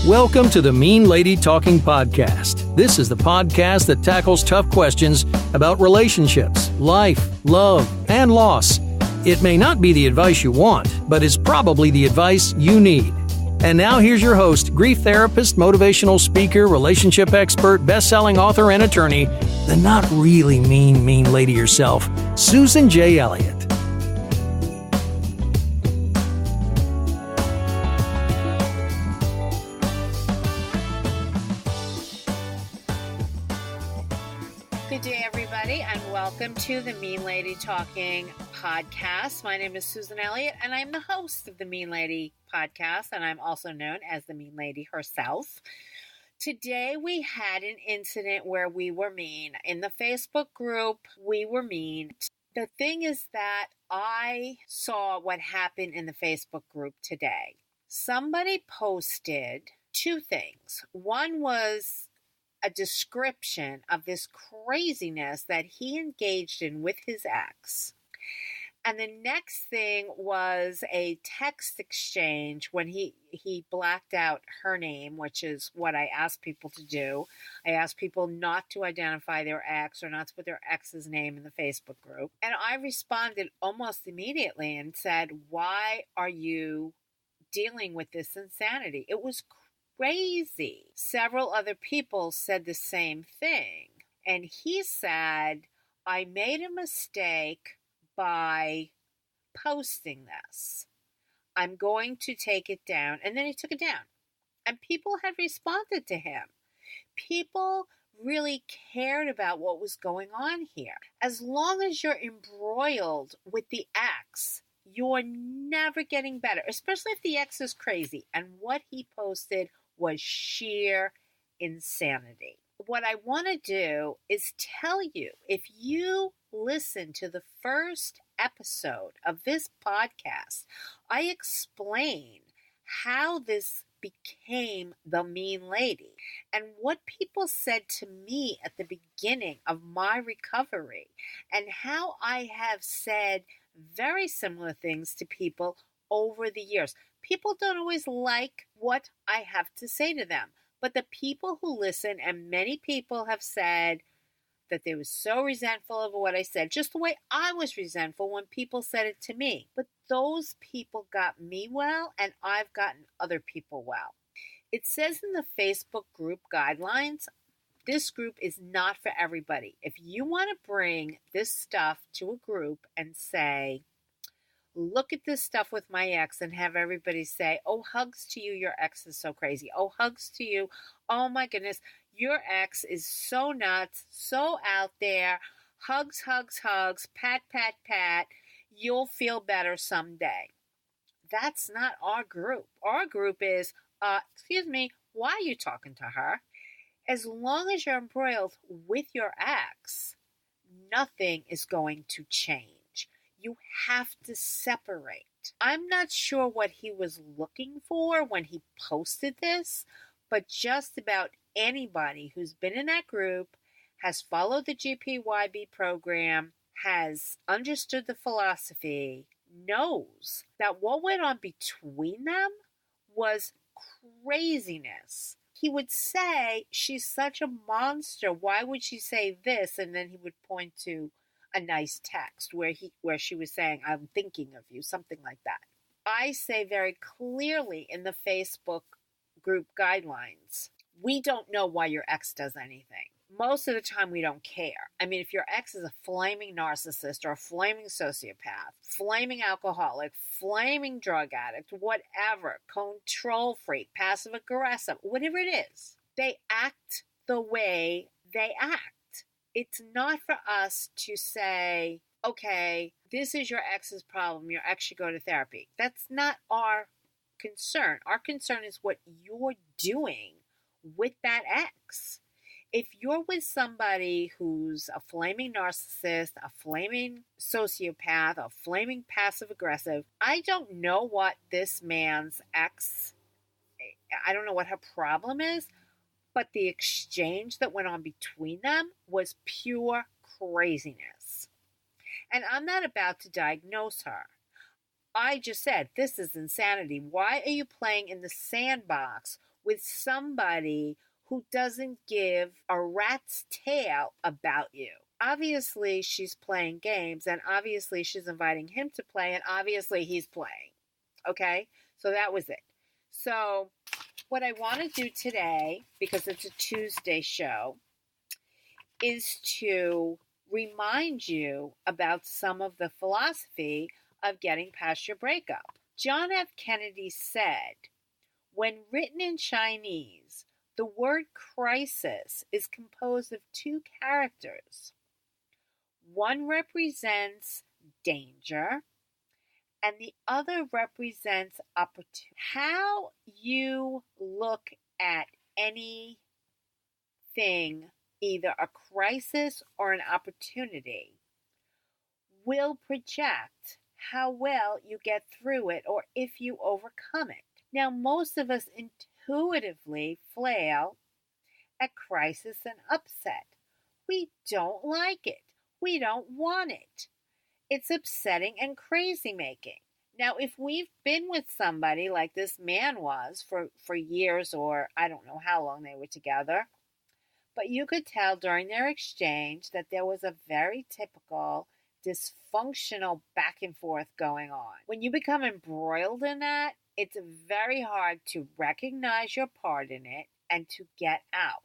Welcome to the Mean Lady Talking Podcast. This is the podcast that tackles tough questions about relationships, life, love, and loss. It may not be the advice you want, but is probably the advice you need. And now here's your host, grief therapist, motivational speaker, relationship expert, best-selling author, and attorney, the not really mean lady herself, Susan J. Elliott. Good day, everybody, and welcome to the Mean Lady Talking Podcast. My name is Susan Elliott, and I'm the host of the Mean Lady Podcast, and I'm also known as the Mean Lady herself. Today, we had an incident where we were mean. In the Facebook group, we were mean. The thing is that I saw what happened in the Facebook group today. Somebody posted two things. One was a description of this craziness that he engaged in with his ex. And the next thing was a text exchange when he blacked out her name, which is what I asked people to do. I asked people not to identify their ex or not to put their ex's name in the Facebook group. And I responded almost immediately and said, why are you dealing with this insanity? It was crazy. Several other people said the same thing. And he said, I made a mistake by posting this. I'm going to take it down. And then he took it down. And people had responded to him. People really cared about what was going on here. As long as you're embroiled with the ex, you're never getting better, especially if the ex is crazy. And what he posted was sheer insanity. What I want to do is tell you, if you listen to the first episode of this podcast, I explain how this became the Mean Lady and what people said to me at the beginning of my recovery and how I have said very similar things to people over the years. People don't always like what I have to say to them, but the people who listen, and many people have said that they were so resentful of what I said, just the way I was resentful when people said it to me. But those people got me well, and I've gotten other people well. It says in the Facebook group guidelines, this group is not for everybody. If you want to bring this stuff to a group and say, look at this stuff with my ex, and have everybody say, oh, hugs to you, your ex is so crazy. Oh, hugs to you. Oh, my goodness, your ex is so nuts, so out there. Hugs, hugs, hugs, pat, pat, pat. You'll feel better someday. That's not our group. Our group is, excuse me, why are you talking to her? As long as you're embroiled with your ex, nothing is going to change. You have to separate. I'm not sure what he was looking for when he posted this, but just about anybody who's been in that group, has followed the GPYB program, has understood the philosophy, knows that what went on between them was craziness. He would say, she's such a monster. Why would she say this? And then he would point to a nice text where she was saying, I'm thinking of you, something like that. I say very clearly in the Facebook group guidelines, we don't know why your ex does anything. Most of the time, we don't care. I mean, if your ex is a flaming narcissist or a flaming sociopath, flaming alcoholic, flaming drug addict, whatever, control freak, passive aggressive, whatever it is, they act the way they act. It's not for us to say, okay, this is your ex's problem. Your ex should go to therapy. That's not our concern. Our concern is what you're doing with that ex. If you're with somebody who's a flaming narcissist, a flaming sociopath, a flaming passive aggressive, I don't know what this man's ex, I don't know what her problem is, but the exchange that went on between them was pure craziness. And I'm not about to diagnose her. I just said, this is insanity. Why are you playing in the sandbox with somebody who doesn't give a rat's tail about you. Obviously, she's playing games, and obviously she's inviting him to play, and obviously he's playing. Okay? So that was it. So what I want to do today, because it's a Tuesday show, is to remind you about some of the philosophy of getting past your breakup. John F. Kennedy said, when written in Chinese, the word crisis is composed of two characters. One represents danger, and the other represents opportunity. How you look at anything, either a crisis or an opportunity, will project how well you get through it or if you overcome it. Now, most of us intuitively flail at crisis and upset. We don't like it. We don't want it. It's upsetting and crazy making. Now, if we've been with somebody like this man was for years, or I don't know how long they were together, but you could tell during their exchange that there was a very typical dysfunctional back and forth going on. When you become embroiled in that, it's very hard to recognize your part in it and to get out.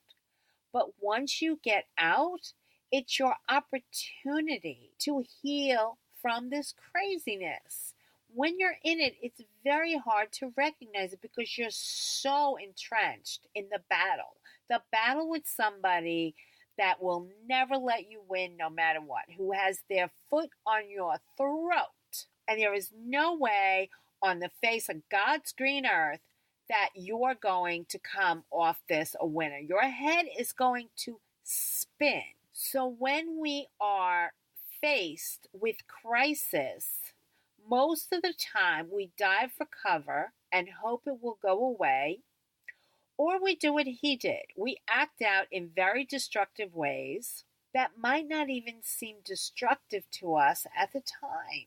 But once you get out, it's your opportunity to heal from this craziness. When you're in it, it's very hard to recognize it because you're so entrenched in the battle. The battle with somebody that will never let you win no matter what, who has their foot on your throat. And there is no way on the face of God's green earth that you're going to come off this a winner. Your head is going to spin. So when we are faced with crisis, most of the time we dive for cover and hope it will go away, or we do what he did. We act out in very destructive ways that might not even seem destructive to us at the time.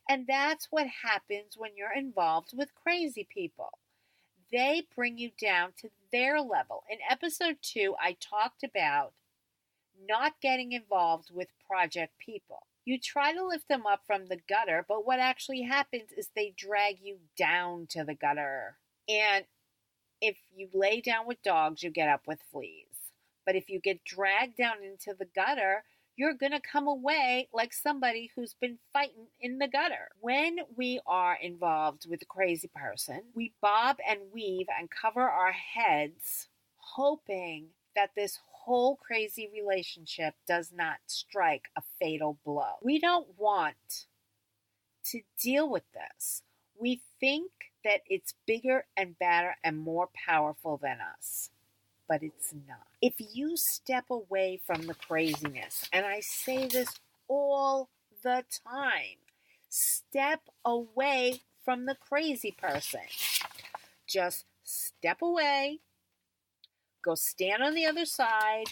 And that's what happens when you're involved with crazy people. They bring you down to their level. In episode 2, I talked about not getting involved with project people. You try to lift them up from the gutter, but what actually happens is they drag you down to the gutter. And if you lay down with dogs, you get up with fleas. But if you get dragged down into the gutter, you're going to come away like somebody who's been fighting in the gutter. When we are involved with a crazy person, we bob and weave and cover our heads, hoping that this whole crazy relationship does not strike a fatal blow. We don't want to deal with this. We think that it's bigger and badder and more powerful than us, but it's not. If you step away from the craziness, and I say this all the time, step away from the crazy person. Just step away. Go stand on the other side.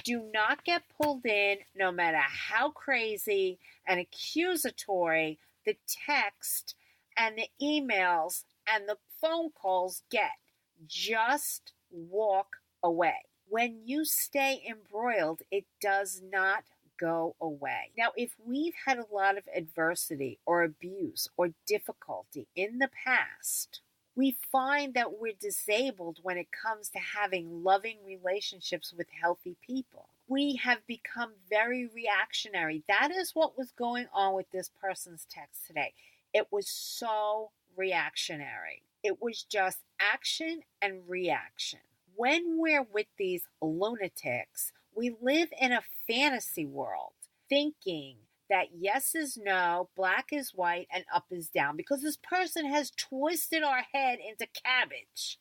Do not get pulled in, no matter how crazy and accusatory the text and the emails and the phone calls get. Just walk away. When you stay embroiled, it does not go away. Now, if we've had a lot of adversity or abuse or difficulty in the past, we find that we're disabled when it comes to having loving relationships with healthy people. We have become very reactionary. That is what was going on with this person's text today. It was so reactionary. It was just action and reaction. When we're with these lunatics, we live in a fantasy world, thinking that yes is no, black is white, and up is down, because this person has twisted our head into cabbage,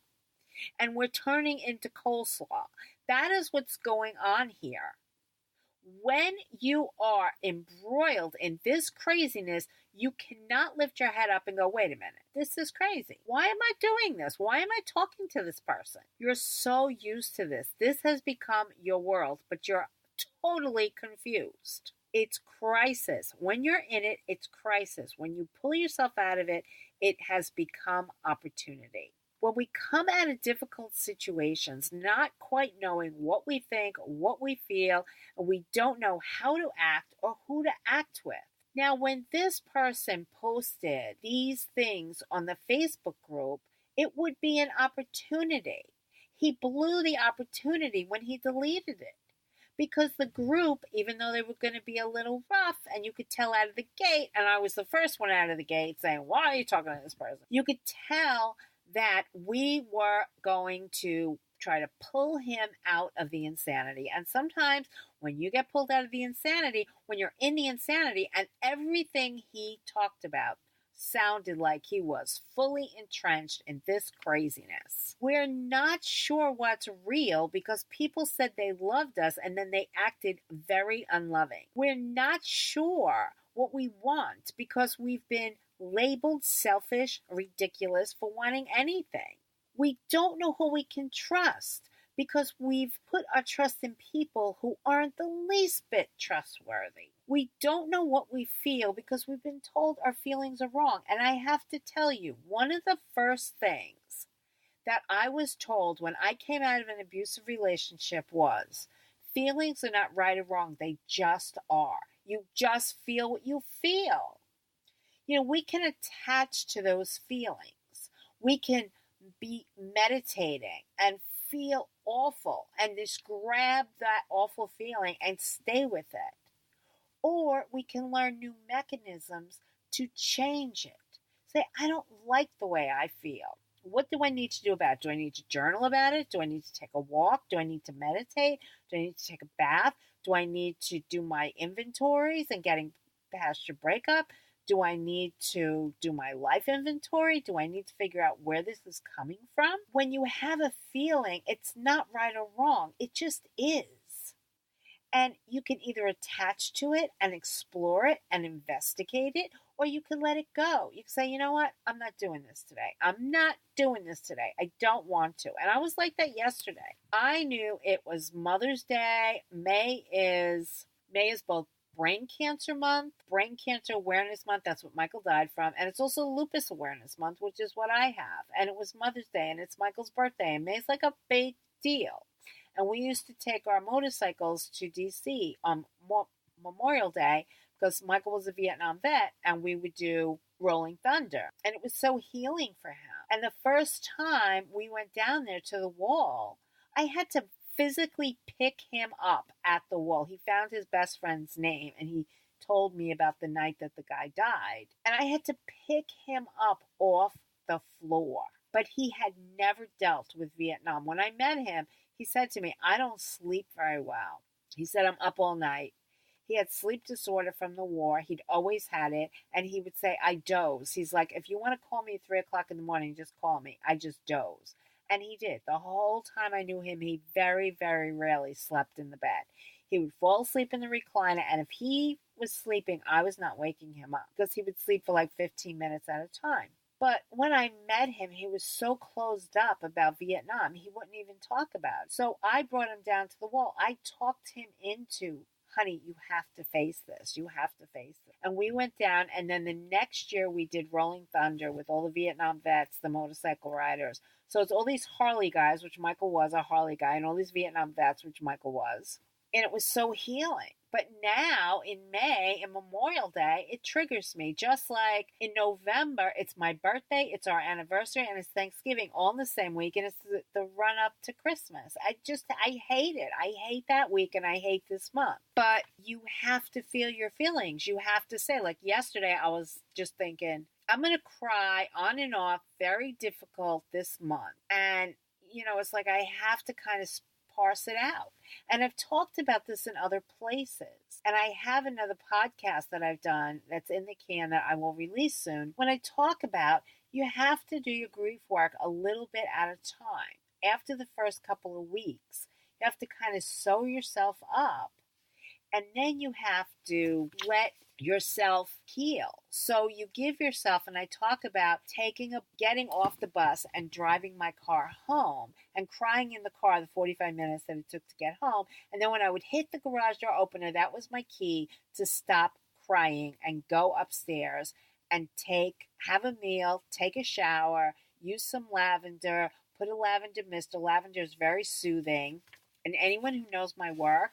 and we're turning into coleslaw. That is what's going on here. When you are embroiled in this craziness, you cannot lift your head up and go, wait a minute, this is crazy. Why am I doing this? Why am I talking to this person? You're so used to this. This has become your world, but you're totally confused. It's crisis. When you're in it, it's crisis. When you pull yourself out of it, it has become opportunity. When we come out of difficult situations, not quite knowing what we think, what we feel, and we don't know how to act or who to act with. Now, when this person posted these things on the Facebook group, it would be an opportunity. He blew the opportunity when he deleted it. Because the group, even though they were going to be a little rough, and you could tell out of the gate, and I was the first one out of the gate saying, why are you talking to this person? You could tell that we were going to try to pull him out of the insanity. And sometimes when you get pulled out of the insanity, when you're in the insanity and everything he talked about sounded like he was fully entrenched in this craziness. We're not sure what's real because people said they loved us and then they acted very unloving. We're not sure what we want because we've been labeled selfish, ridiculous for wanting anything. We don't know who we can trust because we've put our trust in people who aren't the least bit trustworthy. We don't know what we feel because we've been told our feelings are wrong. And I have to tell you, one of the first things that I was told when I came out of an abusive relationship was, feelings are not right or wrong, they just are. You just feel what you feel. You know, we can attach to those feelings. We can be meditating and feel awful and just grab that awful feeling and stay with it. Or we can learn new mechanisms to change it. Say, I don't like the way I feel. What do I need to do about it? Do I need to journal about it? Do I need to take a walk? Do I need to meditate? Do I need to take a bath? Do I need to do my inventories and getting past your breakup? Do I need to do my life inventory? Do I need to figure out where this is coming from? When you have a feeling, it's not right or wrong. It just is. And you can either attach to it and explore it and investigate it, or you can let it go. You can say, you know what? I'm not doing this today. I'm not doing this today. I don't want to. And I was like that yesterday. I knew it was Mother's Day. May is both Brain Cancer Month, Brain Cancer Awareness Month. That's what Michael died from. And it's also Lupus Awareness Month, which is what I have. And it was Mother's Day, and it's Michael's birthday. And May's like a big deal. And we used to take our motorcycles to D.C. on Memorial Day because Michael was a Vietnam vet, and we would do Rolling Thunder. And it was so healing for him. And the first time we went down there to the wall, I had to physically pick him up at the wall. He found his best friend's name, and he told me about the night that the guy died. And I had to pick him up off the floor. But he had never dealt with Vietnam. When I met him, he said to me, I don't sleep very well. He said, I'm up all night. He had sleep disorder from the war. He'd always had it. And he would say, I doze. He's like, if you want to call me at 3 o'clock in the morning, just call me. I just doze. And he did. The whole time I knew him, he very, very rarely slept in the bed. He would fall asleep in the recliner. And if he was sleeping, I was not waking him up because he would sleep for like 15 minutes at a time. But when I met him, he was so closed up about Vietnam, he wouldn't even talk about it. So I brought him down to the wall. I talked him into, honey, you have to face this. You have to face it. And we went down, and then the next year we did Rolling Thunder with all the Vietnam vets, the motorcycle riders. So it's all these Harley guys, which Michael was a Harley guy, and all these Vietnam vets, which Michael was. And it was so healing. But now in May, in Memorial Day, it triggers me. Just like in November, it's my birthday, it's our anniversary, and it's Thanksgiving all in the same week, and it's the run up to Christmas. I hate it. I hate that week, and I hate this month. But you have to feel your feelings. You have to say, like yesterday, I was just thinking, I'm going to cry on and off, very difficult this month. And, you know, it's like I have to kind of parse it out. And I've talked about this in other places. And I have another podcast that I've done that's in the can that I will release soon. When I talk about you have to do your grief work a little bit at a time. After the first couple of weeks, you have to kind of sew yourself up. And then you have to let yourself heal. So you give yourself, and I talk about getting off the bus and driving my car home and crying in the car the 45 minutes that it took to get home. And then when I would hit the garage door opener, that was my key to stop crying and go upstairs and have a meal, take a shower, use some lavender, put a lavender mist. Lavender is very soothing. And anyone who knows my work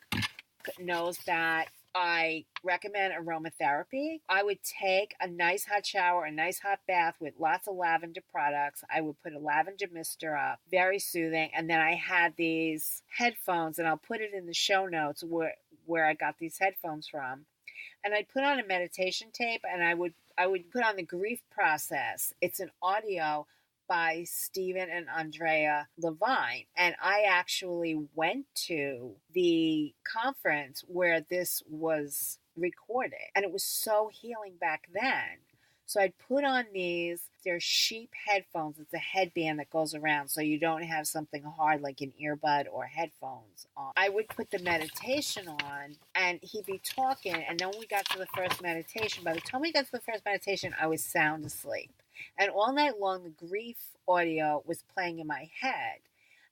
knows that I recommend aromatherapy. I would take a nice hot shower, a nice hot bath with lots of lavender products. I would put a lavender mister up, very soothing. And then I had these headphones, and I'll put it in the show notes where I got these headphones from. And I'd put on a meditation tape, and I would put on the grief process. It's an audio by Stephen and Andrea Levine. And I actually went to the conference where this was recorded. And it was so healing back then. So I'd put on they're sheep headphones. It's a headband that goes around so you don't have something hard like an earbud or headphones on. I would put the meditation on, and he'd be talking, and then we got to the first meditation. By the time we got to the first meditation, I was sound asleep. And all night long, the grief audio was playing in my head.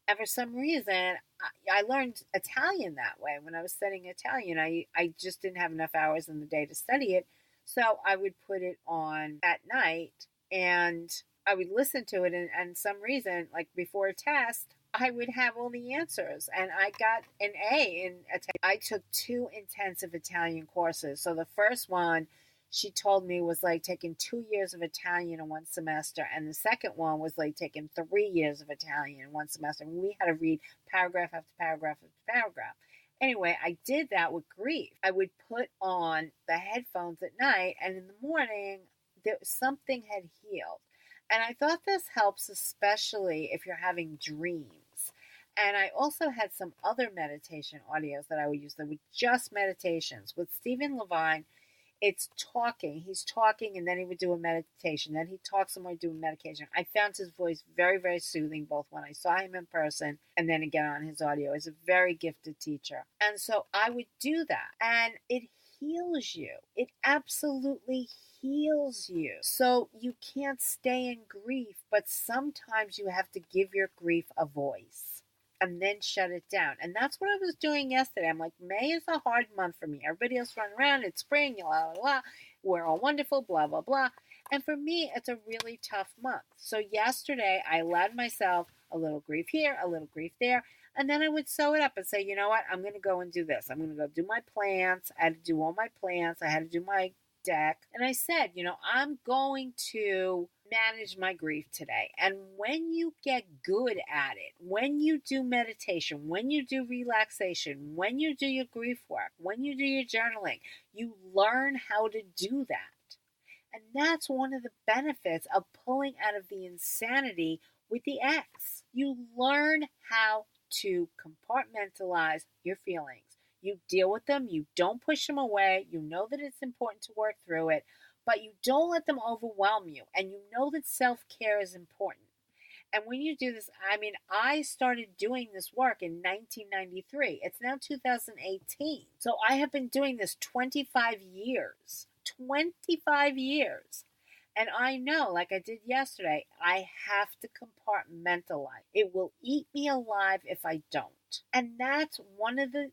And for some reason, I learned Italian that way. When I was studying Italian, I just didn't have enough hours in the day to study it. So I would put it on at night, and I would listen to it. And some reason, like before a test, I would have all the answers. And I got an A in Italian. I took 2 intensive Italian courses. So the first one, she told me, was like taking 2 years of Italian in one semester. And the second one was like taking 3 years of Italian in one semester. And we had to read paragraph after paragraph after paragraph. Anyway, I did that with grief. I would put on the headphones at night, and in the morning, something had healed. And I thought this helps, especially if you're having dreams. And I also had some other meditation audios that I would use that were just meditations. With Stephen Levine, it's talking. He's talking, and then he would do a meditation. Then he'd talk some more, do a meditation. I found his voice very, very soothing, both when I saw him in person and then again on his audio. He's a very gifted teacher. And so I would do that. And it heals you. It absolutely heals you. So you can't stay in grief, but sometimes you have to give your grief a voice and then shut it down. And that's what I was doing yesterday. I'm like, May is a hard month for me. Everybody else running around. It's spring, blah, blah, blah. We're all wonderful, blah, blah, blah. And for me, it's a really tough month. So yesterday, I allowed myself a little grief here, a little grief there. And then I would sew it up and say, you know what? I'm going to go and do this. I'm going to go do my plants. I had to do all my plants. I had to do my deck. And I said, I'm going to manage my grief today. And when you get good at it, when you do meditation, when you do relaxation, when you do your grief work, when you do your journaling, you learn how to do that. And that's one of the benefits of pulling out of the insanity with the ex. You learn how to compartmentalize your feelings. You deal with them. You don't push them away. You know that it's important to work through it, but you don't let them overwhelm you. And you know that self-care is important. And when you do this, I started doing this work in 1993. It's now 2018. So I have been doing this 25 years. 25 years. And I know, like I did yesterday, I have to compartmentalize. It will eat me alive if I don't. And that's one of the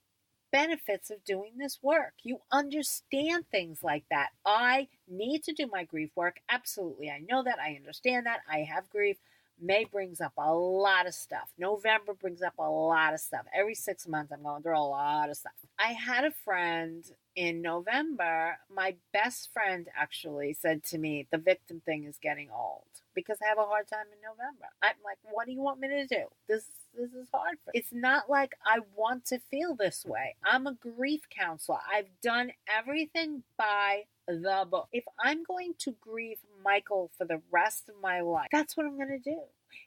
benefits of doing this work. You understand things like that. I need to do my grief work. Absolutely. I know that. I understand that. I have grief. May brings up a lot of stuff. November brings up a lot of stuff. Every 6 months, I'm going through a lot of stuff. I had a friend in November. My best friend actually said to me, the victim thing is getting old because I have a hard time in November. I'm like, what do you want me to do? This is hard. It's not like I want to feel this way. I'm a grief counselor. I've done everything by the book. If I'm going to grieve Michael for the rest of my life, that's what I'm going to do.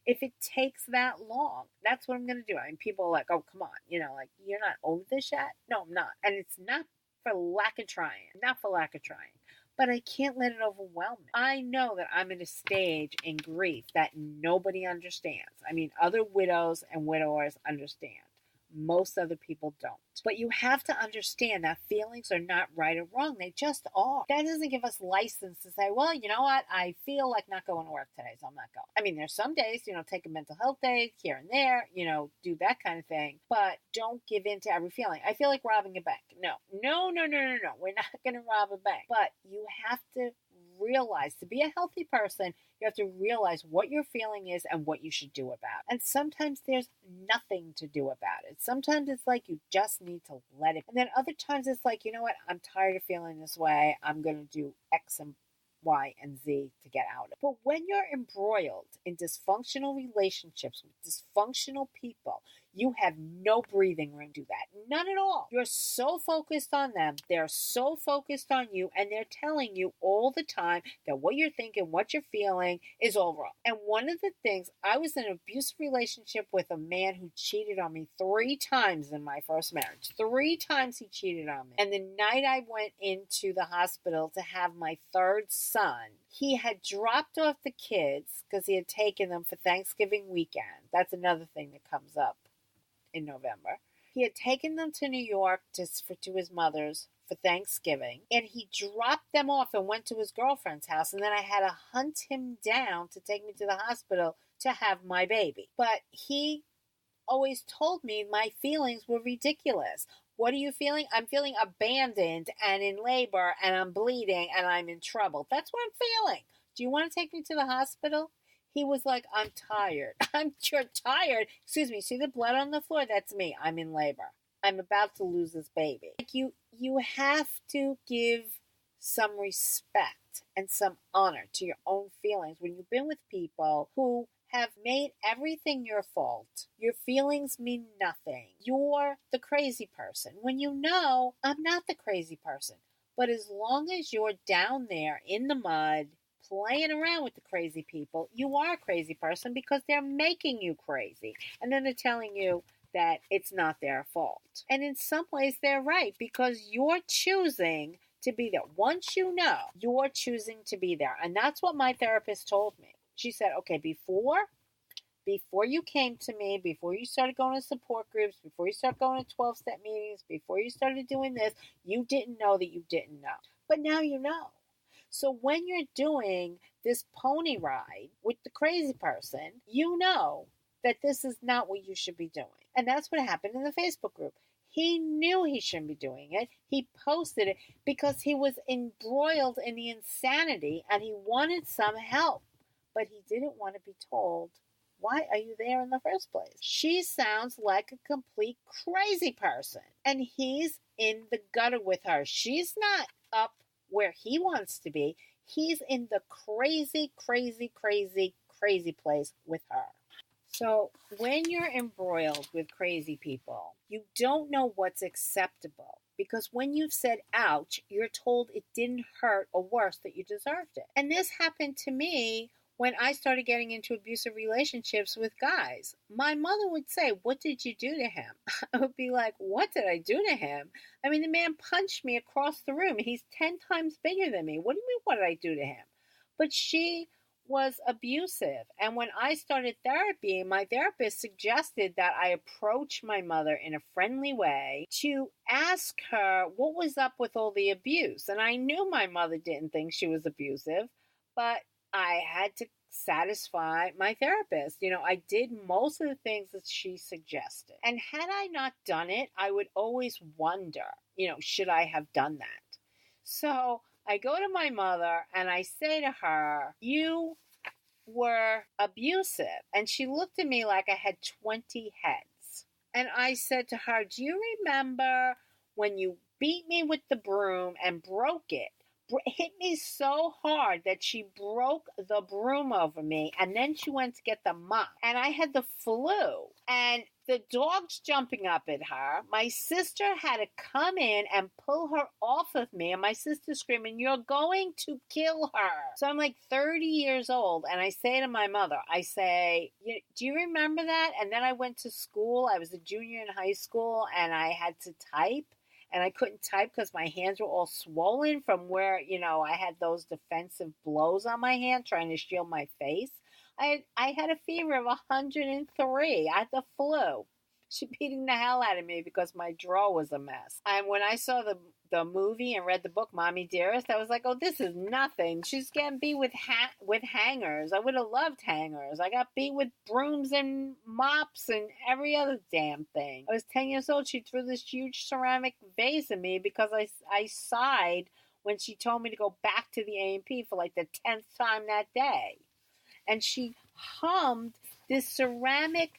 If it takes that long, that's what I'm going to do. People are like, oh, come on. You're not over this yet? No, I'm not. And it's not for lack of trying. Not for lack of trying. But I can't let it overwhelm me. I know that I'm at a stage in grief that nobody understands. Other widows and widowers understand. Most other people don't. But you have to understand that feelings are not right or wrong. They just are. That doesn't give us license to say, well, you know what? I feel like not going to work today, so I'm not going. There's some days, take a mental health day here and there, do that kind of thing. But don't give in to every feeling. I feel like robbing a bank. No. We're not going to rob a bank. But you have to realize, to be a healthy person, you have to realize what your feeling is and what you should do about it. And sometimes there's nothing to do about it. Sometimes it's like you just need to let it. And then other times it's like, you know what? I'm tired of feeling this way. I'm going to do X and Y and Z to get out of it. But when you're embroiled in dysfunctional relationships with dysfunctional people, you have no breathing room to do that. None at all. You're so focused on them. They're so focused on you, and they're telling you all the time that what you're thinking, what you're feeling is all wrong. And one of the things, I was in an abusive relationship with a man who cheated on me 3 times in my first marriage. 3 times he cheated on me. And the night I went into the hospital to have my 3rd son, he had dropped off the kids because he had taken them for Thanksgiving weekend. That's another thing that comes up in November. He had taken them to New York to his mother's for Thanksgiving, and he dropped them off and went to his girlfriend's house, and then I had to hunt him down to take me to the hospital to have my baby. But he always told me my feelings were ridiculous. What are you feeling? I'm feeling abandoned and in labor and I'm bleeding and I'm in trouble. That's what I'm feeling. Do you want to take me to the hospital? He was like, I'm tired. You're tired. Excuse me. See the blood on the floor? That's me. I'm in labor. I'm about to lose this baby. Like you have to give some respect and some honor to your own feelings when you've been with people who have made everything your fault. Your feelings mean nothing. You're the crazy person. When you know, I'm not the crazy person. But as long as you're down there in the mud, playing around with the crazy people, you are a crazy person because they're making you crazy. And then they're telling you that it's not their fault. And in some ways, they're right because you're choosing to be there. Once you know, you're choosing to be there. And that's what my therapist told me. She said, okay, before you came to me, before you started going to support groups, before you started going to 12-step meetings, before you started doing this, you didn't know that you didn't know. But now you know. So when you're doing this pony ride with the crazy person, you know that this is not what you should be doing. And that's what happened in the Facebook group. He knew he shouldn't be doing it. He posted it because he was embroiled in the insanity and he wanted some help. But he didn't want to be told, why are you there in the first place? She sounds like a complete crazy person. And he's in the gutter with her. She's not up where he wants to be. He's in the crazy, crazy, crazy, crazy place with her. So when you're embroiled with crazy people, you don't know what's acceptable. Because when you've said, ouch, you're told it didn't hurt or worse, that you deserved it. And this happened to me when I started getting into abusive relationships with guys. My mother would say, what did you do to him? I would be like, what did I do to him? I mean, the man punched me across the room. He's 10 times bigger than me. What do you mean, what did I do to him? But she was abusive. And when I started therapy, my therapist suggested that I approach my mother in a friendly way to ask her what was up with all the abuse. And I knew my mother didn't think she was abusive, but I had to satisfy my therapist. You know, I did most of the things that she suggested. And had I not done it, I would always wonder, you know, should I have done that? So I go to my mother and I say to her, you were abusive. And she looked at me like I had 20 heads. And I said to her, do you remember when you beat me with the broom and broke it? Hit me so hard that she broke the broom over me, and then she went to get the mop, and I had the flu, and the dog's jumping up at her. My sister had to come in and pull her off of me, and my sister screaming, you're going to kill her. So I'm like 30 years old, and I say to my mother, I say, do you remember that? And then I went to school. I was a junior in high school, and I had to type. And I couldn't type because my hands were all swollen from where, you know, I had those defensive blows on my hand trying to shield my face. I had a fever of 103. I had the flu. She beating the hell out of me because my drawer was a mess. And when I saw the movie and read the book, Mommy Dearest, I was like, oh, this is nothing. She's getting beat with hangers. I would have loved hangers. I got beat with brooms and mops and every other damn thing. I was 10 years old. She threw this huge ceramic vase at me because I sighed when she told me to go back to the A&P for like the 10th time that day. And she hummed this ceramic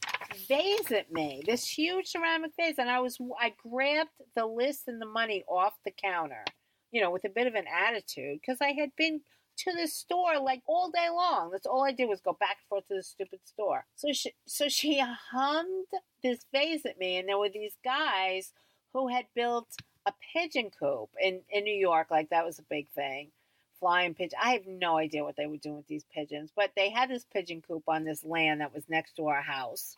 vase at me, this huge ceramic vase. And I grabbed the list and the money off the counter, with a bit of an attitude, because I had been to the store like all day long. That's all I did was go back and forth to the stupid store. So she hummed this vase at me, and there were these guys who had built a pigeon coop in New York. Like, that was a big thing. Flying pigeon. I have no idea what they were doing with these pigeons, but they had this pigeon coop on this land that was next to our house.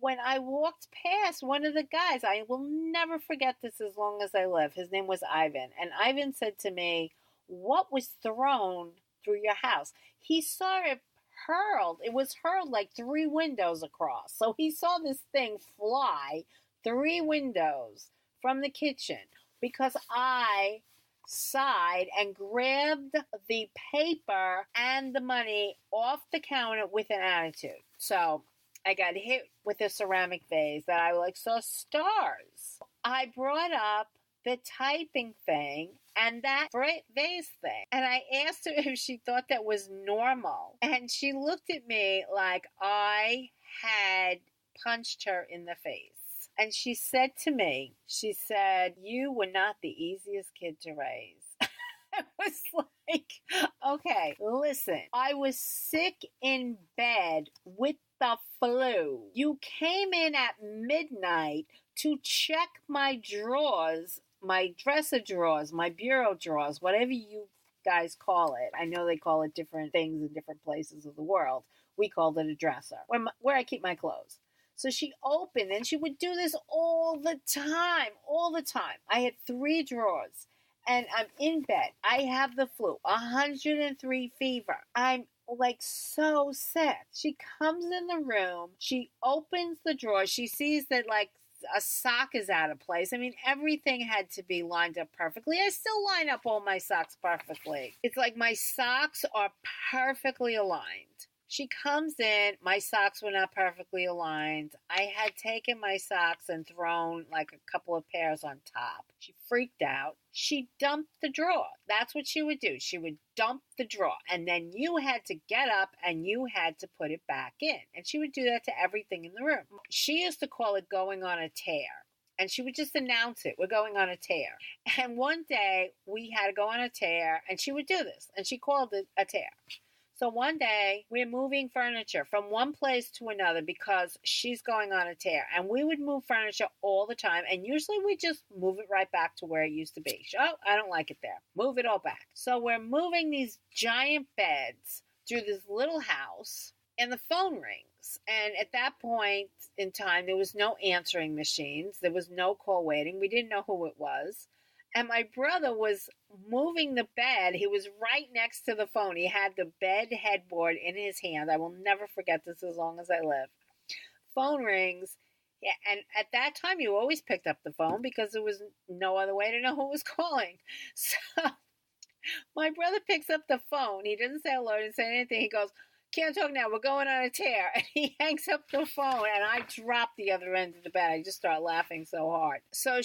When I walked past one of the guys, I will never forget this as long as I live. His name was Ivan. And Ivan said to me, "What was thrown through your house?" He saw it hurled. It was hurled like 3 windows across. So he saw this thing fly 3 windows from the kitchen because I sighed and grabbed the paper and the money off the counter with an attitude. So I got hit with a ceramic vase that I saw stars. I brought up the typing thing and that vase thing, and I asked her if she thought that was normal, and she looked at me like I had punched her in the face. And she said to me, "You were not the easiest kid to raise." I was like, okay, listen, I was sick in bed with the flu. You came in at midnight to check my drawers, my dresser drawers, my bureau drawers, whatever you guys call it. I know they call it different things in different places of the world. We called it a dresser, where I keep my clothes. So she opened, and she would do this all the time. I had 3 drawers, and I'm in bed. I have the flu, 103 fever. I'm so sick. She comes in the room. She opens the drawer. She sees that a sock is out of place. I mean, everything had to be lined up perfectly. I still line up all my socks perfectly. It's like my socks are perfectly aligned. She comes in, my socks were not perfectly aligned. I had taken my socks and thrown a couple of pairs on top. She freaked out. She dumped the drawer. That's what she would do. She would dump the drawer. And then you had to get up and you had to put it back in. And she would do that to everything in the room. She used to call it going on a tear. And she would just announce it. We're going on a tear. And one day we had to go on a tear, and she would do this. And she called it a tear. So one day, we're moving furniture from one place to another because she's going on a tear. And we would move furniture all the time. And usually we just move it right back to where it used to be. Oh, I don't like it there. Move it all back. So we're moving these giant beds through this little house, and the phone rings. And at that point in time, there was no answering machines. There was no call waiting. We didn't know who it was. And my brother was moving the bed. He was right next to the phone. He had the bed headboard in his hand. I will never forget this as long as I live. Phone rings. Yeah, and at that time, you always picked up the phone because there was no other way to know who was calling. So my brother picks up the phone. He didn't say hello, didn't say anything. He goes, "Can't talk now. We're going on a tear." And he hangs up the phone, and I drop the other end of the bed. I just start laughing so hard. So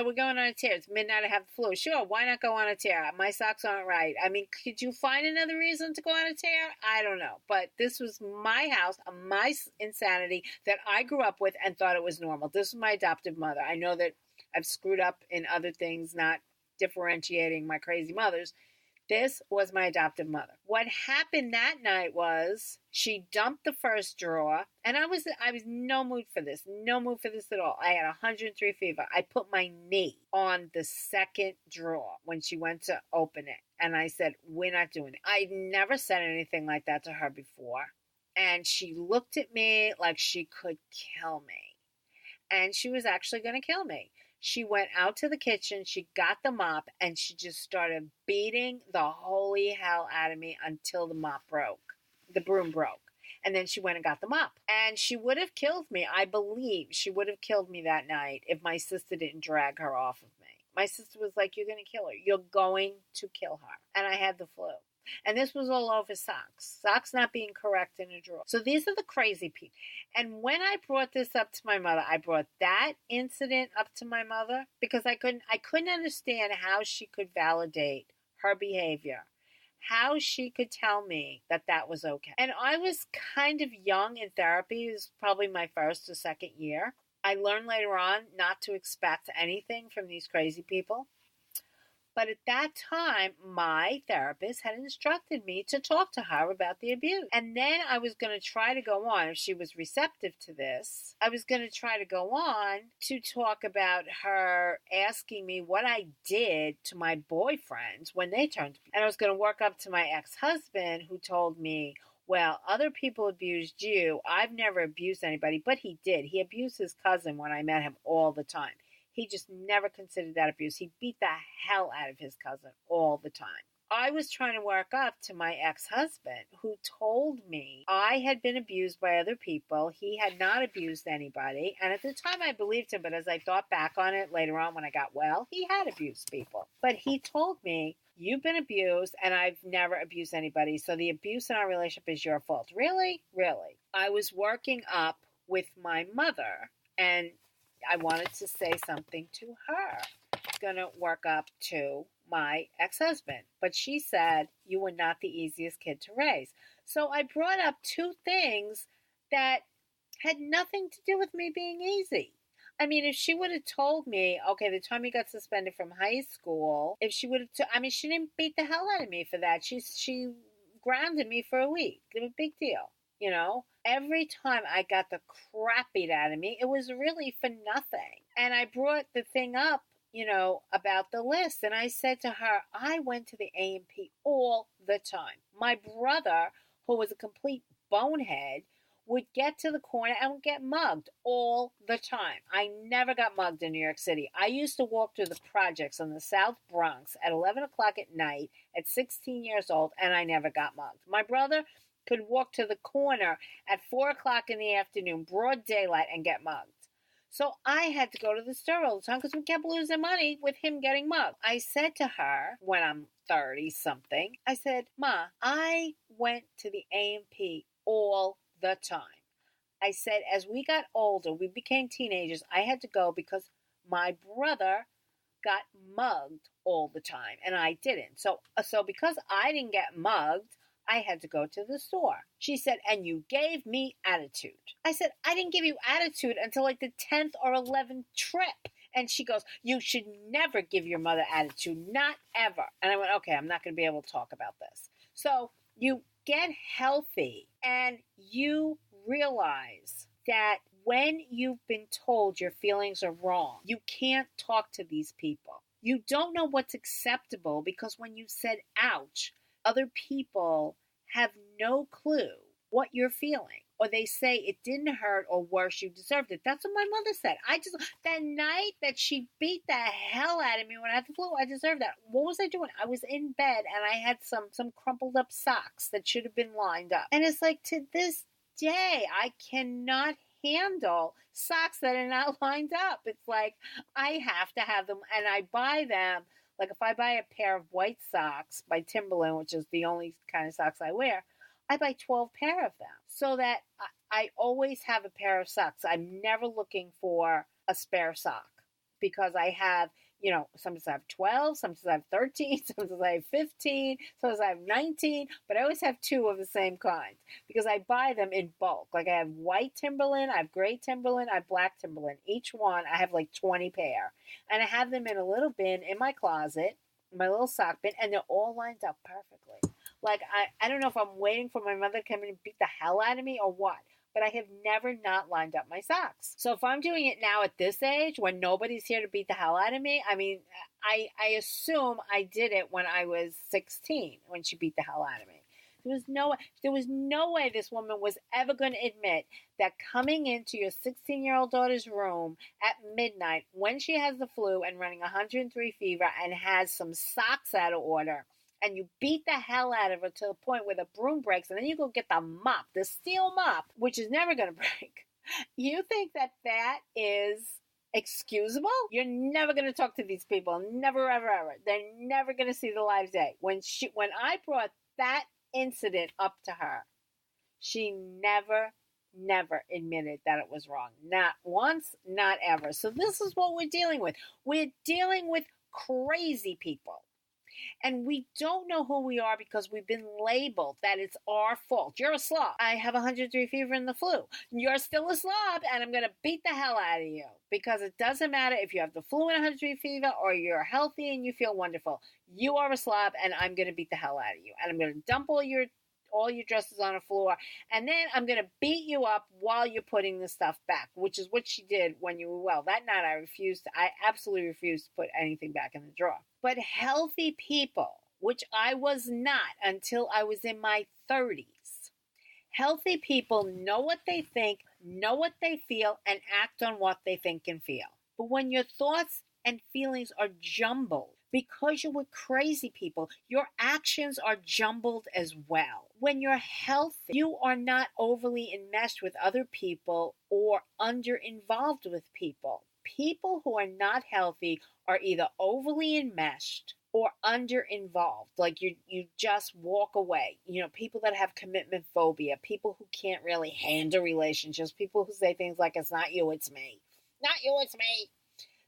we're going on a tear. It's midnight. I have the flu. Sure, why not go on a tear? My socks aren't right. I mean, could you find another reason to go on a tear? I don't know. But this was my house, my insanity that I grew up with and thought it was normal. This was my adoptive mother. I know that I've screwed up in other things, not differentiating my crazy mothers. This was my adoptive mother. What happened that night was she dumped the first drawer, and I was no mood for this at all. I had 103 fever. I put my knee on the second drawer when she went to open it, and I said, "We're not doing it." I'd never said anything like that to her before, and she looked at me like she could kill me, and she was actually going to kill me. She went out to the kitchen, she got the mop, and she just started beating the holy hell out of me until the broom broke. And then she went and got the mop. And she would have killed me. I believe she would have killed me that night if my sister didn't drag her off of me. My sister was like, "You're going to kill her. You're going to kill her." And I had the flu. And this was all over socks. Socks not being correct in a drawer. So these are the crazy people. And when I brought this up to my mother, I brought that incident up to my mother because I couldn't understand how she could validate her behavior, how she could tell me that that was okay. And I was kind of young in therapy. It was probably my first or second year. I learned later on not to expect anything from these crazy people. But at that time, my therapist had instructed me to talk to her about the abuse. And then I was going to try to go on, if she was receptive to this, I was going to try to go on to talk about her asking me what I did to my boyfriends when they turned. And I was going to work up to my ex-husband who told me, well, other people abused you. I've never abused anybody, but he did. He abused his cousin when I met him all the time. He just never considered that abuse. He beat the hell out of his cousin all the time. I was trying to work up to my ex-husband who told me I had been abused by other people. He had not abused anybody. And at the time I believed him, but as I thought back on it later on when I got well, he had abused people. But he told me, you've been abused and I've never abused anybody. So the abuse in our relationship is your fault. Really? Really? I was working up with my mother and I wanted to say something to her. I was going to work up to my ex-husband. But she said, you were not the easiest kid to raise. So I brought up two things that had nothing to do with me being easy. I mean, if she would have told me, okay, the time you got suspended from high school, if she would have, she didn't beat the hell out of me for that. She grounded me for a week. It was a big deal, you know? Every time I got the crap beat out of me, it was really for nothing. And I brought the thing up, about the list. And I said to her, I went to the A&P all the time. My brother, who was a complete bonehead, would get to the corner and would get mugged all the time. I never got mugged in New York City. I used to walk through the projects in the South Bronx at 11 o'clock at night at 16 years old, and I never got mugged. My brother could walk to the corner at 4 o'clock in the afternoon, broad daylight, and get mugged. So I had to go to the store all the time because we kept losing money with him getting mugged. I said to her, when I'm 30-something, I said, Ma, I went to the A&P all the time. I said, as we got older, we became teenagers, I had to go because my brother got mugged all the time, and I didn't. So because I didn't get mugged, I had to go to the store. She said, and you gave me attitude. I said, I didn't give you attitude until like the 10th or 11th trip. And she goes, you should never give your mother attitude, not ever. And I went, okay, I'm not going to be able to talk about this. So you get healthy and you realize that when you've been told your feelings are wrong, you can't talk to these people. You don't know what's acceptable because when you said, ouch, other people have no clue what you're feeling. Or they say it didn't hurt or worse, you deserved it. That's what my mother said. That night that she beat the hell out of me when I had the flu, I deserved that. What was I doing? I was in bed and I had some crumpled up socks that should have been lined up. And it's like to this day, I cannot handle socks that are not lined up. It's like I have to have them and I buy them. Like if I buy a pair of white socks by Timberland, which is the only kind of socks I wear, I buy 12 pair of them so that I always have a pair of socks. I'm never looking for a spare sock because I have, sometimes I have 12, sometimes I have 13, sometimes I have 15, sometimes I have 19, but I always have two of the same kind because I buy them in bulk. Like I have white Timberland, I have gray Timberland, I have black Timberland. Each one, I have like 20 pair. And I have them in a little bin in my closet, my little sock bin, and they're all lined up perfectly. Like, I don't know if I'm waiting for my mother to come in and beat the hell out of me or what, but I have never not lined up my socks. So if I'm doing it now at this age when nobody's here to beat the hell out of me, I assume I did it when I was 16 when she beat the hell out of me. There was no way this woman was ever going to admit that coming into your 16-year-old daughter's room at midnight when she has the flu and running 103 fever and has some socks out of order, and you beat the hell out of her to the point where the broom breaks, and then you go get the mop, the steel mop, which is never going to break. You think that is excusable? You're never going to talk to these people. Never, ever, ever. They're never going to see the light of day. When I brought that incident up to her, she never admitted that it was wrong. Not once, not ever. So this is what we're dealing with. We're dealing with crazy people. And we don't know who we are because we've been labeled that it's our fault. You're a slob. I have 103 fever and the flu. You're still a slob, and I'm going to beat the hell out of you. Because it doesn't matter if you have the flu and 103 fever or you're healthy and you feel wonderful. You are a slob, and I'm going to beat the hell out of you. And I'm going to dump all your dresses on the floor, and then I'm going to beat you up while you're putting the stuff back, which is what she did when you were well. That night I absolutely refused to put anything back in the drawer. But healthy people, which I was not until I was in my 30s, healthy people know what they think, know what they feel, and act on what they think and feel. But when your thoughts and feelings are jumbled, because you're with crazy people, your actions are jumbled as well. When you're healthy, you are not overly enmeshed with other people or under-involved with people. People who are not healthy are either overly enmeshed or under-involved. Like you just walk away. You know, people that have commitment phobia, people who can't really handle relationships, people who say things like, it's not you, it's me. Not you, it's me.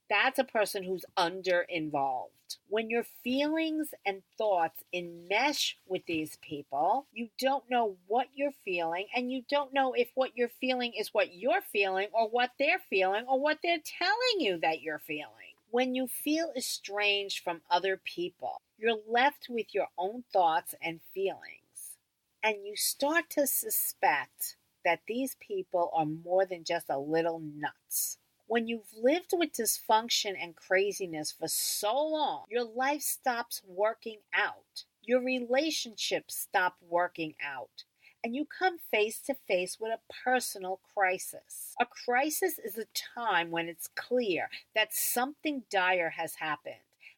That's a person who's under-involved. When your feelings and thoughts enmesh with these people, you don't know what you're feeling, and you don't know if what you're feeling is what you're feeling or what they're feeling or what they're telling you that you're feeling. When you feel estranged from other people, you're left with your own thoughts and feelings, and you start to suspect that these people are more than just a little nuts. When you've lived with dysfunction and craziness for so long, your life stops working out. Your relationships stop working out. And you come face to face with a personal crisis. A crisis is a time when it's clear that something dire has happened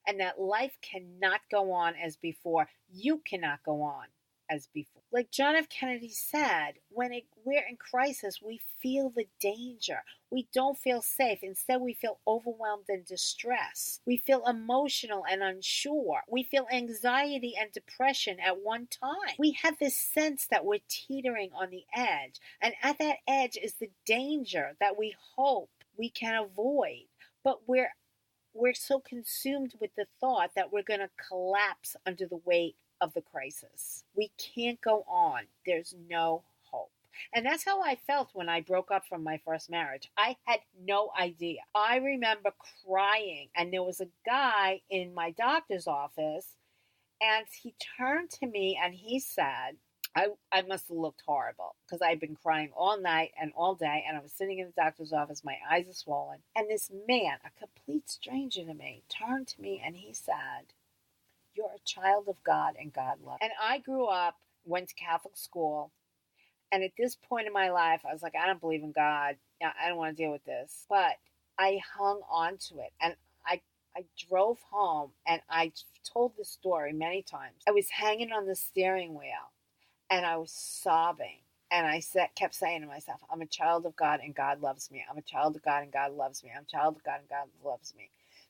and that life cannot go on as before. You cannot go on as before. Like John F. Kennedy said, when we're in crisis, we feel the danger. We don't feel safe. Instead, we feel overwhelmed and distressed. We feel emotional and unsure. We feel anxiety and depression at one time. We have this sense that we're teetering on the edge. And at that edge is the danger that we hope we can avoid. But we're so consumed with the thought that we're going to collapse under the weight of the crisis. We can't go on. There's no hope. And that's how I felt when I broke up from my first marriage. I had no idea. I remember crying, and there was a guy in my doctor's office, and he turned to me and he said, I must have looked horrible because I'd been crying all night and all day, and I was sitting in the doctor's office, my eyes are swollen, and this man, a complete stranger to me, turned to me and he said, "You're a child of God and God loves you." And I grew up, went to Catholic school, and at this point in my life, I was like, I don't believe in God. I don't want to deal with this. But I hung on to it, and I drove home, and I told this story many times. I was hanging on the steering wheel, and I was sobbing, and I kept saying to myself, I'm a child of God and God loves me. I'm a child of God and God loves me. I'm a child of God and God loves me.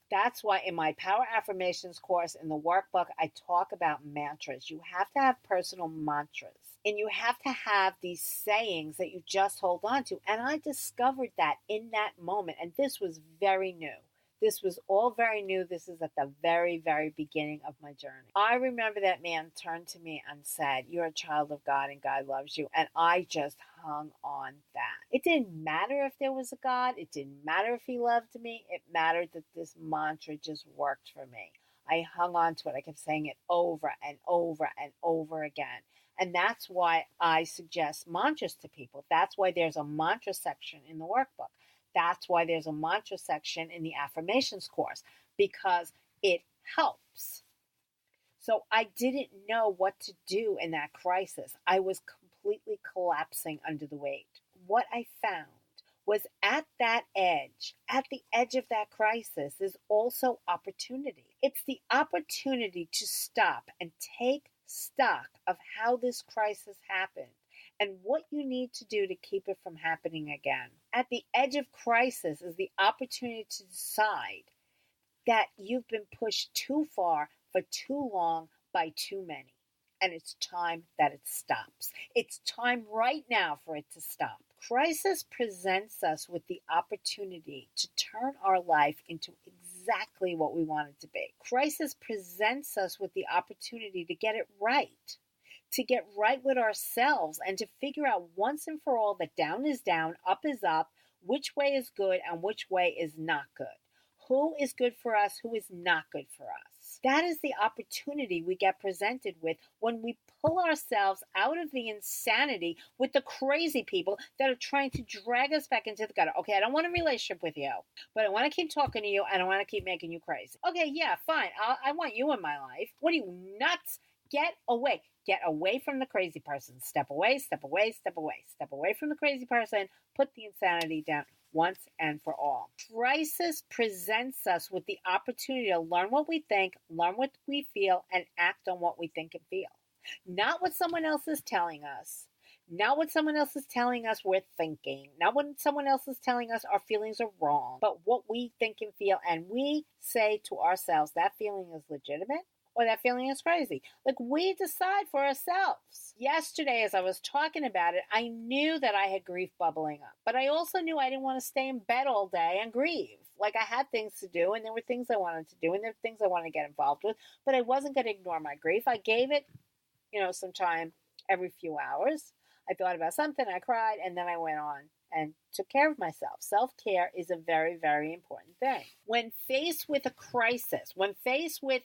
That's why in my Power Affirmations course, in the workbook, I talk about mantras. You have to have personal mantras. And you have to have these sayings that you just hold on to. And I discovered that in that moment. And this was very new. This was all very new. This is at the very, very beginning of my journey. I remember that man turned to me and said, "You're a child of God and God loves you." And I just hung on that. It didn't matter if there was a God. It didn't matter if he loved me. It mattered that this mantra just worked for me. I hung on to it. I kept saying it over and over and over again. And that's why I suggest mantras to people. That's why there's a mantra section in the workbook. That's why there's a mantra section in the affirmations course, because it helps. So I didn't know what to do in that crisis. I was completely collapsing under the weight. What I found was at that edge, at the edge of that crisis, is also opportunity. It's the opportunity to stop and take stock of how this crisis happened and what you need to do to keep it from happening again. At the edge of crisis is the opportunity to decide that you've been pushed too far for too long by too many. And it's time that it stops. It's time right now for it to stop. Crisis presents us with the opportunity to turn our life into exactly what we want it to be. Crisis presents us with the opportunity to get it right, to get right with ourselves, and to figure out once and for all that down is down, up is up, which way is good and which way is not good. Who is good for us, who is not good for us. That is the opportunity we get presented with when we pull ourselves out of the insanity with the crazy people that are trying to drag us back into the gutter. Okay, I don't want a relationship with you, but I want to keep talking to you and I want to keep making you crazy. Okay, yeah, fine. I want you in my life. What are you, nuts? Get away. Get away from the crazy person. Step away, step away, step away. Step away from the crazy person. Put the insanity down once and for all. Crisis presents us with the opportunity to learn what we think, learn what we feel, and act on what we think and feel. Not what someone else is telling us. Not what someone else is telling us we're thinking. Not what someone else is telling us our feelings are wrong. But what we think and feel. And we say to ourselves, that feeling is legitimate, or that feeling is crazy. Like, we decide for ourselves. Yesterday, as I was talking about it, I knew that I had grief bubbling up. But I also knew I didn't want to stay in bed all day and grieve. Like, I had things to do, and there were things I wanted to do, and there were things I wanted to get involved with. But I wasn't going to ignore my grief. I gave it, some time every few hours. I thought about something, I cried, and then I went on and took care of myself. Self-care is a very, very important thing. When faced with a crisis, when faced with,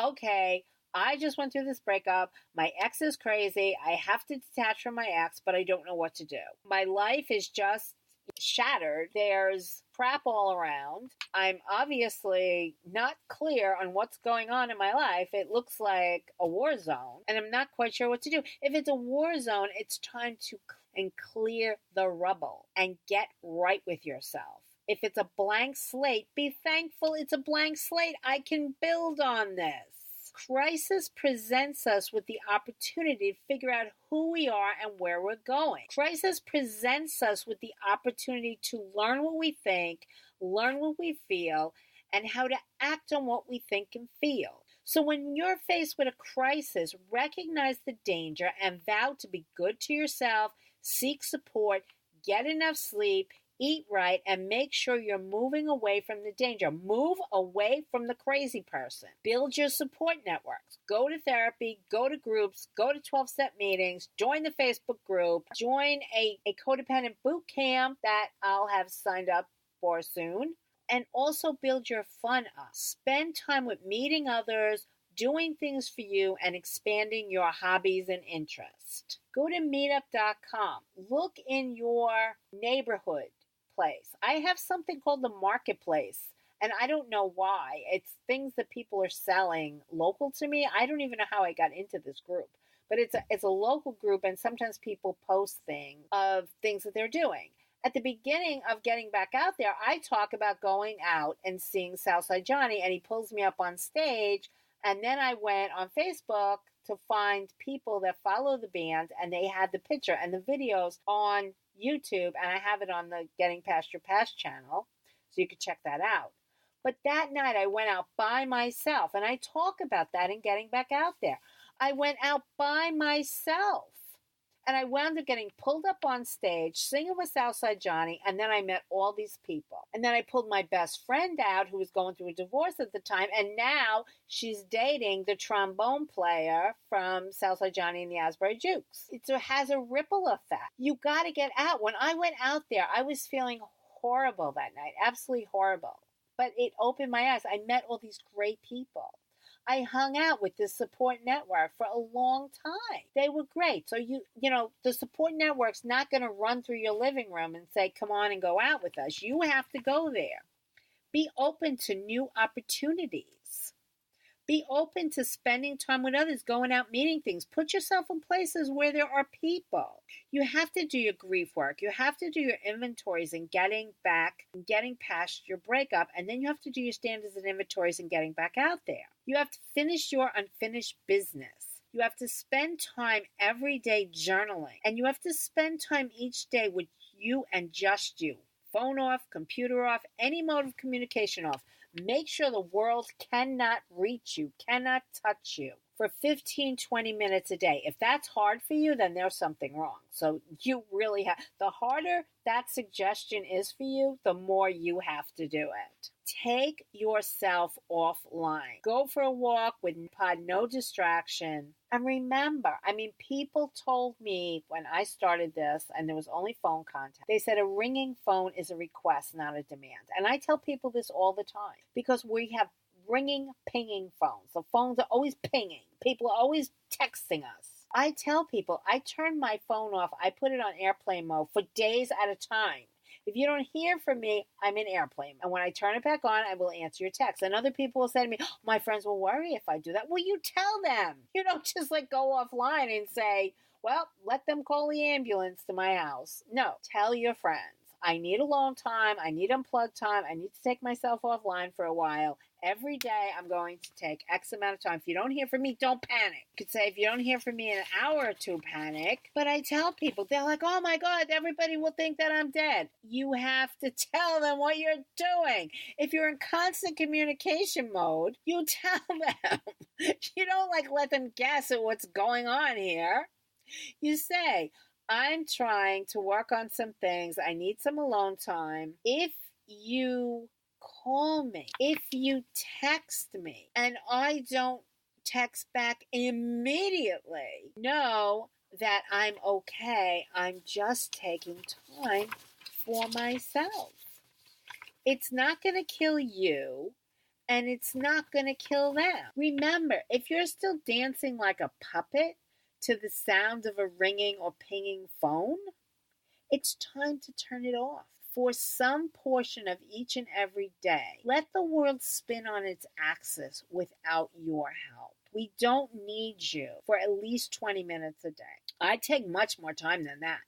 okay, I just went through this breakup. My ex is crazy. I have to detach from my ex, but I don't know what to do. My life is just shattered. There's crap all around. I'm obviously not clear on what's going on in my life. It looks like a war zone, and I'm not quite sure what to do. If it's a war zone, it's time to clear the rubble and get right with yourself. If it's a blank slate, be thankful it's a blank slate. I can build on this. Crisis presents us with the opportunity to figure out who we are and where we're going. Crisis presents us with the opportunity to learn what we think, learn what we feel, and how to act on what we think and feel. So when you're faced with a crisis, recognize the danger and vow to be good to yourself, seek support, get enough sleep, eat right, and make sure you're moving away from the danger. Move away from the crazy person. Build your support networks. Go to therapy, go to groups, go to 12-step meetings, join the Facebook group, join a codependent boot camp that I'll have signed up for soon. And also build your fun up. Spend time with meeting others, doing things for you, and expanding your hobbies and interests. Go to meetup.com. Look in your neighborhood place. I have something called the marketplace, and I don't know why. It's things that people are selling local to me. I don't even know how I got into this group, but it's a local group, and sometimes people post things that they're doing. At the beginning of getting back out there, I talk about going out and seeing Southside Johnny, and he pulls me up on stage. And then I went on Facebook to find people that follow the band, and they had the picture and the videos on YouTube, and I have it on the Getting Past Your Past channel, so you can check that out. But that night I went out by myself, and I talk about that in Getting Back Out There. I went out by myself, and I wound up getting pulled up on stage, singing with Southside Johnny, and then I met all these people. And then I pulled my best friend out, who was going through a divorce at the time, and now she's dating the trombone player from Southside Johnny and the Asbury Jukes. It has a ripple effect. You got to get out. When I went out there, I was feeling horrible that night, absolutely horrible. But it opened my eyes. I met all these great people. I hung out with this support network for a long time. They were great. So, the support network's not going to run through your living room and say, come on and go out with us. You have to go there. Be open to new opportunities. Be open to spending time with others, going out, meeting things. Put yourself in places where there are people. You have to do your grief work. You have to do your inventories and getting past your breakup. And then you have to do your standards and inventories and getting back out there. You have to finish your unfinished business. You have to spend time every day journaling. And you have to spend time each day with you and just you. Phone off, computer off, any mode of communication off. Make sure the world cannot reach you, cannot touch you for 15, 20 minutes a day. If that's hard for you, then there's something wrong. So you really have, the harder that suggestion is for you, the more you have to do it. Take yourself offline. Go for a walk with no distraction. And remember, people told me when I started this and there was only phone contact, they said a ringing phone is a request, not a demand. And I tell people this all the time because we have ringing, pinging phones. The phones are always pinging. People are always texting us. I tell people, I turn my phone off. I put it on airplane mode for days at a time. If you don't hear from me, I'm in airplane. And when I turn it back on, I will answer your text. And other people will say to me, my friends will worry if I do that. Well, you tell them. You don't just go offline and say, well, let them call the ambulance to my house. No, tell your friends. I need alone time. I need unplugged time. I need to take myself offline for a while. Every day I'm going to take X amount of time. If you don't hear from me, don't panic. You could say if you don't hear from me in an hour or two, panic. But I tell people, they're like, oh my God, everybody will think that I'm dead. You have to tell them what you're doing. If you're in constant communication mode, you tell them. You don't let them guess at what's going on here. You say, I'm trying to work on some things. I need some alone time. If you call me, if you text me, and I don't text back immediately, know that I'm okay. I'm just taking time for myself. It's not going to kill you, and it's not going to kill them. Remember, if you're still dancing like a puppet to the sound of a ringing or pinging phone, it's time to turn it off. For some portion of each and every day, let the world spin on its axis without your help. We don't need you for at least 20 minutes a day. I take much more time than that.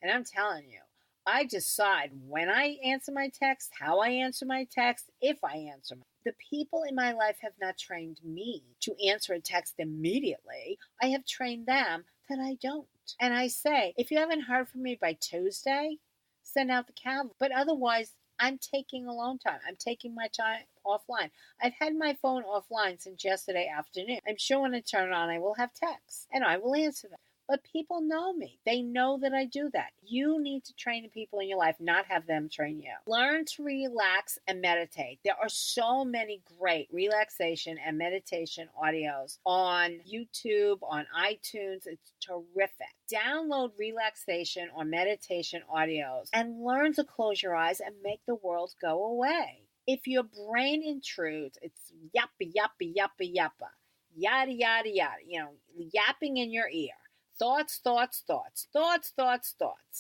And I'm telling you, I decide when I answer my text, how I answer my text, if I answer my text. The people in my life have not trained me to answer a text immediately. I have trained them that I don't. And I say, if you haven't heard from me by Tuesday, send out the calendar. But otherwise, I'm taking alone time. I'm taking my time offline. I've had my phone offline since yesterday afternoon. I'm sure when I turn it on, I will have texts and I will answer them. But people know me. They know that I do that. You need to train the people in your life, not have them train you. Learn to relax and meditate. There are so many great relaxation and meditation audios on YouTube, on iTunes. It's terrific. Download relaxation or meditation audios and learn to close your eyes and make the world go away. If your brain intrudes, it's yappa, yappa, yappa, yappa, yada, yada, yada, yapping in your ear. Thoughts.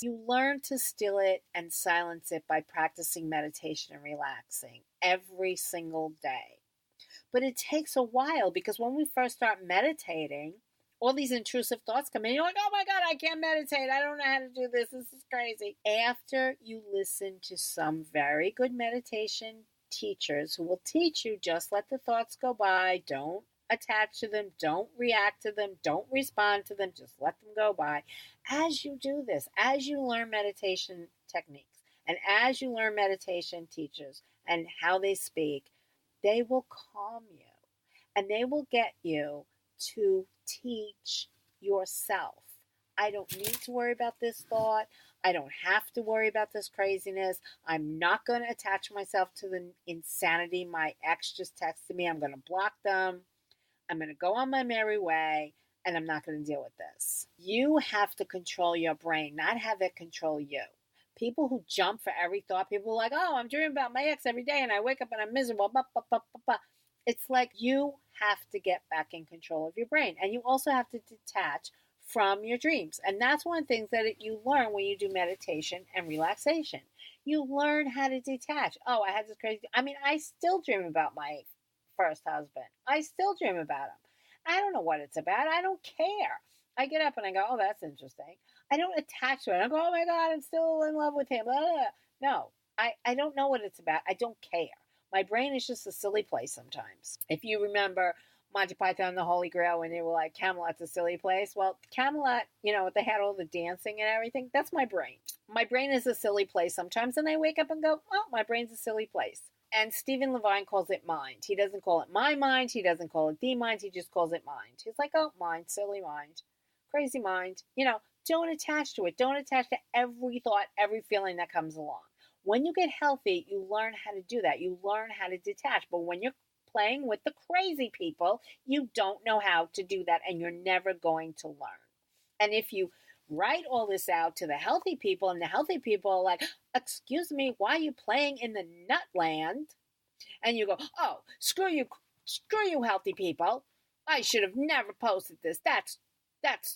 You learn to still it and silence it by practicing meditation and relaxing every single day. But it takes a while because when we first start meditating, all these intrusive thoughts come in. You're like, oh my God, I can't meditate. I don't know how to do this. This is crazy. After you listen to some very good meditation teachers who will teach you, just let the thoughts go by. Don't attach to them, don't react to them, don't respond to them, just let them go by. As you do this, as you learn meditation techniques, and as you learn meditation teachers and how they speak, they will calm you and they will get you to teach yourself. I don't need to worry about this thought. I don't have to worry about this craziness. I'm not going to attach myself to the insanity my ex just texted me. I'm going to block them. I'm going to go on my merry way, and I'm not going to deal with this. You have to control your brain, not have it control you. People who jump for every thought, people are like, oh, I'm dreaming about my ex every day, and I wake up and I'm miserable. It's like you have to get back in control of your brain, and you also have to detach from your dreams. And that's one of the things that you learn when you do meditation and relaxation. You learn how to detach. Oh, I had this crazy... I still dream about my first husband. I still dream about him. I don't know what it's about. I don't care. I get up and I go, oh, that's interesting. I don't attach to it. I go, oh my God, I'm still in love with him. No, I don't know what it's about. I don't care. My brain is just a silly place sometimes. If you remember Monty Python and the Holy Grail when they were like, Camelot's a silly place. Well, Camelot, they had all the dancing and everything. That's my brain. My brain is a silly place sometimes. And I wake up and go, oh, my brain's a silly place. And Stephen Levine calls it mind. He doesn't call it my mind. He doesn't call it the mind. He just calls it mind. He's like, oh, mind, silly mind, crazy mind. Don't attach to it. Don't attach to every thought, every feeling that comes along. When you get healthy, you learn how to do that. You learn how to detach. But when you're playing with the crazy people, you don't know how to do that, and you're never going to learn. And if you write all this out to the healthy people, and the healthy people are like, excuse me, why are you playing in the nut land? And you go, oh, screw you healthy people. I should have never posted this.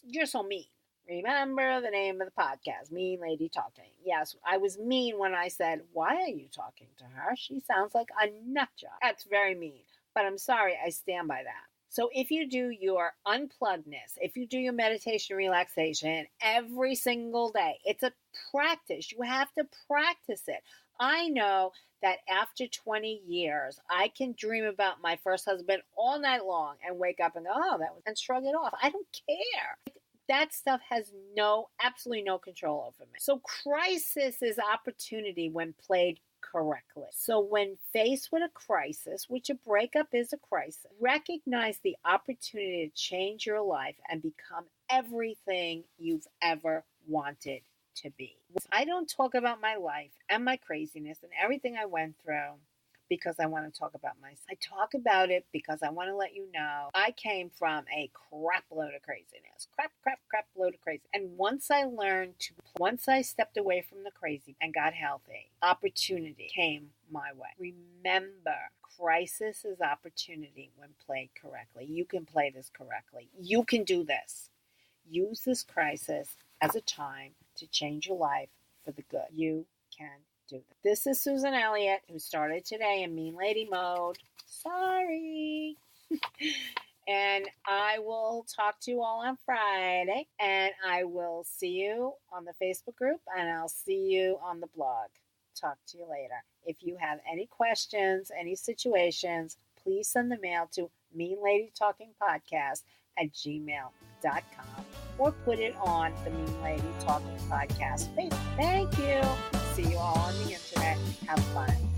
You're so mean. Remember the name of the podcast, Mean Lady Talking. Yes, I was mean when I said, why are you talking to her? She sounds like a nut job. That's very mean, but I'm sorry, I stand by that. So if you do your unpluggedness, if you do your meditation relaxation every single day, it's a practice. You have to practice it. I know that after 20 years, I can dream about my first husband all night long and wake up and go, and shrug it off. I don't care. That stuff has absolutely no control over me. So crisis is opportunity when played correctly. So when faced with a crisis, which a breakup is a crisis, recognize the opportunity to change your life and become everything you've ever wanted to be. I don't talk about my life and my craziness and everything I went through because I want to talk about myself. I talk about it because I want to let you know I came from a crap load of craziness. Crap load of crazy. And once I stepped away from the crazy and got healthy, opportunity came my way. Remember, crisis is opportunity when played correctly. You can play this correctly. You can do this. Use this crisis as a time to change your life for the good. You can do that. This is Susan Elliott, who started today in Mean Lady mode. Sorry. And I will talk to you all on Friday, and I will see you on the Facebook group, and I'll see you on the blog. Talk to you later. If you have any questions, any situations, please send the mail to meanladytalkingpodcast@gmail.com or put it on the Mean Lady Talking Podcast Facebook. Thank you. See you all on the internet. Have fun.